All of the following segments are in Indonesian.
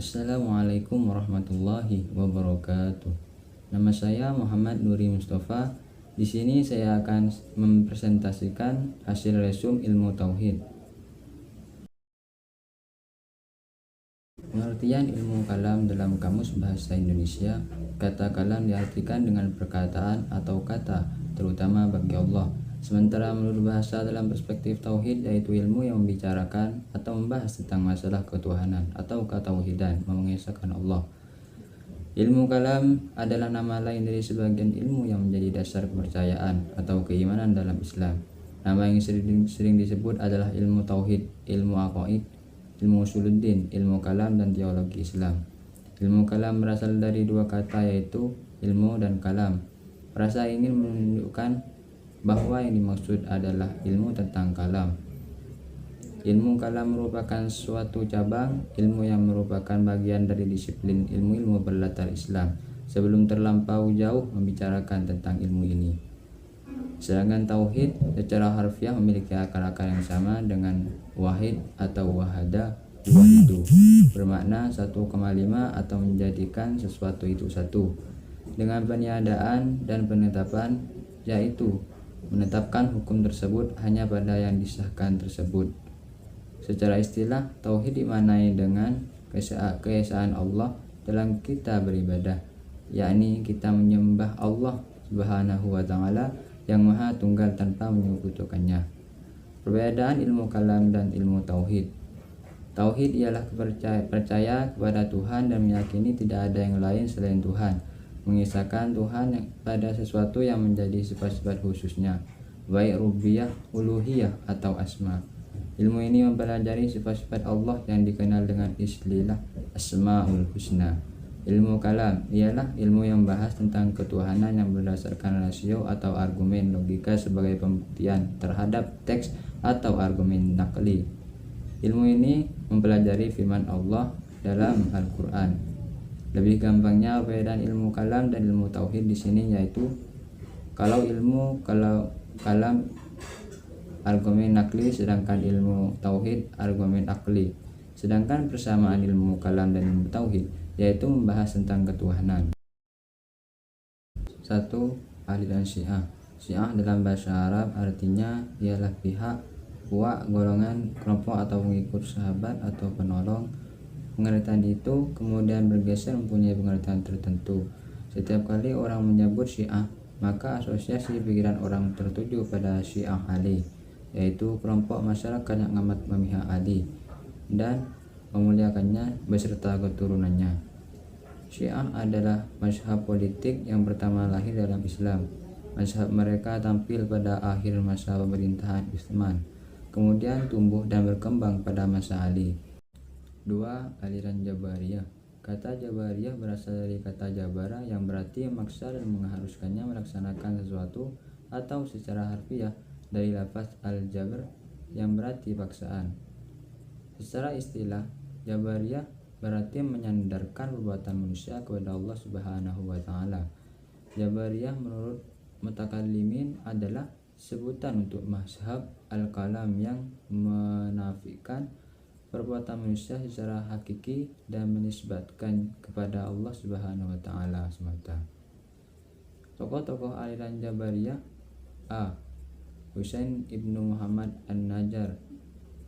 Assalamualaikum warahmatullahi wabarakatuh. Nama saya Muhammad Nuri Mustafa. Di sini saya akan mempresentasikan hasil resum ilmu tauhid. Pengertian ilmu kalam dalam Kamus Bahasa Indonesia. Kata kalam diartikan dengan perkataan atau kata, terutama bagi Allah. Sementara menurut bahasa dalam perspektif tauhid, yaitu ilmu yang membicarakan atau membahas tentang masalah ketuhanan atau ketauhidan, mengesahkan Allah. Ilmu kalam adalah nama lain dari sebagian ilmu yang menjadi dasar kepercayaan atau keimanan dalam Islam. Nama yang sering disebut adalah ilmu tauhid, ilmu aqaid, ilmu usuluddin, ilmu kalam, dan teologi Islam. Ilmu kalam berasal dari dua kata, yaitu ilmu dan kalam. Rasa ingin menunjukkan bahwa yang dimaksud adalah ilmu tentang kalam. Ilmu kalam merupakan suatu cabang ilmu yang merupakan bagian dari disiplin ilmu-ilmu berlatar Islam sebelum terlampau jauh membicarakan tentang ilmu ini. Sedangkan tauhid secara harfiah memiliki akar-akar yang sama dengan wahid atau wahada, yuwahidu, bermakna 1,5 atau menjadikan sesuatu itu satu, dengan peniadaan dan penetapan, yaitu menetapkan hukum tersebut hanya pada yang disahkan tersebut. Secara istilah, tauhid dimaknai dengan keesaan Allah dalam kita beribadah, yakni kita menyembah Allah Subhanahu wa Ta'ala yang Maha Tunggal tanpa menyekutukannya. Perbedaan ilmu kalam dan ilmu tauhid. Tauhid ialah percaya kepada Tuhan dan meyakini tidak ada yang lain selain Tuhan, mengisahkan Tuhan pada sesuatu yang menjadi sifat-sifat khususnya, baik rububiyah, uluhiyah, atau asma. Ilmu ini mempelajari sifat-sifat Allah yang dikenal dengan istilah Asmaul Husna. Ilmu kalam ialah ilmu yang membahas tentang ketuhanan yang berdasarkan rasio atau argumen logika sebagai pembuktian terhadap teks atau argumen nakli. Ilmu ini mempelajari firman Allah dalam Al-Quran. Lebih gampangnya perbedaan ilmu kalam dan ilmu tauhid di sini yaitu kalau kalam argumen nakli, sedangkan ilmu tauhid argumen akli. Sedangkan persamaan ilmu kalam dan ilmu tauhid yaitu membahas tentang ketuhanan. 1. Aliran Syiah. Syiah dalam bahasa Arab artinya ialah pihak, golongan, kelompok atau pengikut sahabat atau penolong. Pengertian itu kemudian bergeser mempunyai pengertian tertentu. Setiap kali orang menyebut Syiah, maka asosiasi pikiran orang tertuju pada Syiah Ali, yaitu kelompok masyarakat yang amat memihak Ali dan memuliakannya beserta keturunannya. Syiah adalah mazhab politik yang pertama lahir dalam Islam. Mazhab mereka tampil pada akhir masa pemerintahan Utsman, kemudian tumbuh dan berkembang pada masa Ali. 2. Aliran Jabariyah. Kata Jabariyah berasal dari kata jabara yang berarti memaksa dan mengharuskannya melaksanakan sesuatu, atau secara harfiah dari lafaz al-jabr yang berarti paksaan. Secara istilah, Jabariyah berarti menyandarkan perbuatan manusia kepada Allah Subhanahu wa Ta'ala. Jabariyah menurut mutakallimin adalah sebutan untuk mazhab al-kalam yang menafikan perbuatan manusia secara hakiki dan menisbatkan kepada Allah Subhanahu wa Ta'ala semata. Tokoh-tokoh aliran Jabariyah: A. Husain ibnu Muhammad An-Najjar.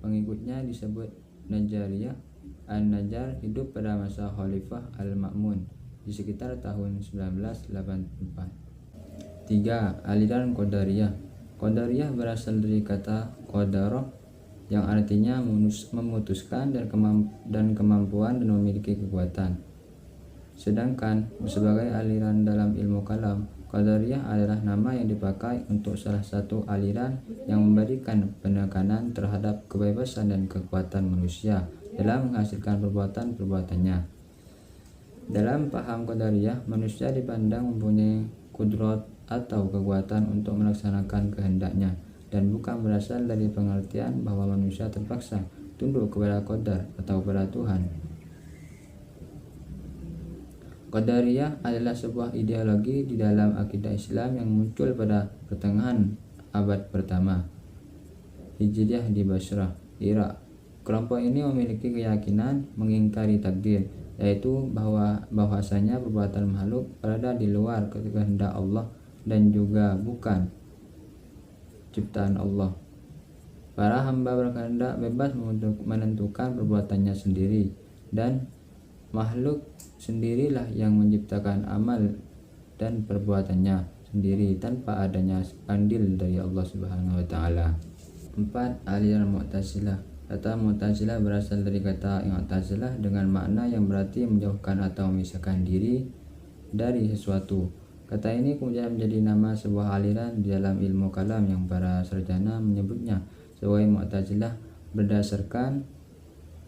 Pengikutnya disebut Najjariyah. An-Najjar hidup pada masa Khalifah Al-Ma'mun di sekitar tahun 1984. 3. Aliran Qadariyah. Qadariyah berasal dari kata qadarah yang artinya memutuskan dan kemampuan dan memiliki kekuatan. Sedangkan sebagai aliran dalam ilmu kalam, Qadariyah adalah nama yang dipakai untuk salah satu aliran yang memberikan penekanan terhadap kebebasan dan kekuatan manusia dalam menghasilkan perbuatan-perbuatannya. Dalam paham Qadariyah, manusia dipandang mempunyai kudrat atau kekuatan untuk melaksanakan kehendaknya, dan bukan berasal dari pengertian bahwa manusia terpaksa tunduk kepada qadar atau kepada Tuhan. Qadariyah adalah sebuah ideologi di dalam akidah Islam yang muncul pada pertengahan abad pertama Hijriah di Basrah, Irak, Kelompok ini memiliki keyakinan mengingkari takdir, yaitu bahwasanya perbuatan makhluk berada di luar kehendak Allah dan juga bukan ciptaan Allah. Para hamba berkehendak bebas menentukan perbuatannya sendiri, dan makhluk sendirilah yang menciptakan amal dan perbuatannya sendiri tanpa adanya andil dari Allah Subhanahu wa taala. 4. Aliran Mu'tazilah. Kata Mu'tazilah berasal dari kata I'tazilah dengan makna yang berarti menjauhkan atau memisahkan diri dari sesuatu. Kata ini kemudian menjadi nama sebuah aliran di dalam ilmu kalam yang para sarjana menyebutnya sebagai Mu'tazilah berdasarkan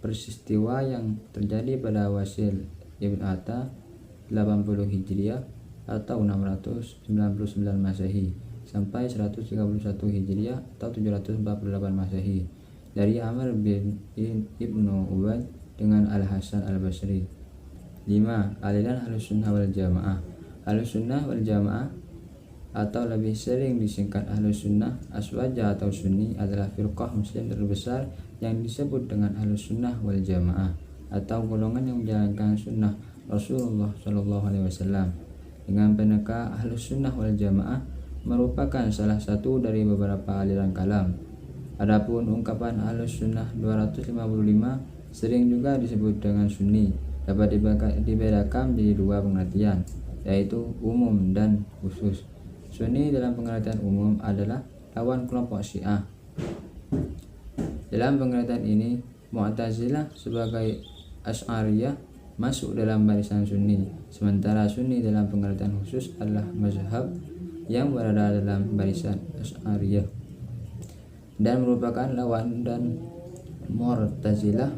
peristiwa yang terjadi pada Wasil Ibn Atta 80 Hijriah atau 699 Masehi sampai 131 Hijriah atau 748 Masehi dari Amr bin Ibnu Ubaid dengan Al-Hasan Al-Basri. 5. Aliran Ahlussunnah wal Jamaah. Ahlussunnah wal Jamaah atau lebih sering disingkat Ahlussunnah Aswaja atau Sunni adalah firqah muslim terbesar yang disebut dengan Ahlussunnah wal Jamaah atau golongan yang menjalankan sunnah Rasulullah SAW. Dengan peneka, Ahlussunnah wal Jamaah merupakan salah satu dari beberapa aliran kalam. Adapun ungkapan Ahlussunnah 255 sering juga disebut dengan Sunni, dapat dibedakan menjadi dua pengertian, yaitu umum dan khusus. Sunni dalam pengertian umum adalah lawan kelompok Syiah. Dalam pengertian ini, Mu'tazilah sebagai Asy'ariyah masuk dalam barisan Sunni, sementara Sunni dalam pengertian khusus adalah mazhab yang berada dalam barisan Asy'ariyah dan merupakan lawan dan Mu'tazilah.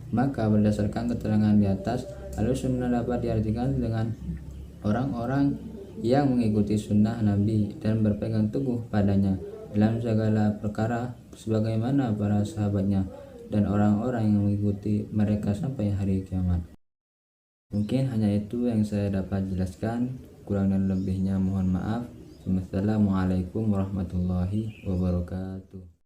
Maka berdasarkan keterangan di atas, Ahlussunnah dapat diartikan dengan orang-orang yang mengikuti sunnah Nabi dan berpegang teguh padanya dalam segala perkara sebagaimana para sahabatnya dan orang-orang yang mengikuti mereka sampai hari kiamat. Mungkin hanya itu yang saya dapat jelaskan, kurang dan lebihnya mohon maaf. Wassalamualaikum warahmatullahi wabarakatuh.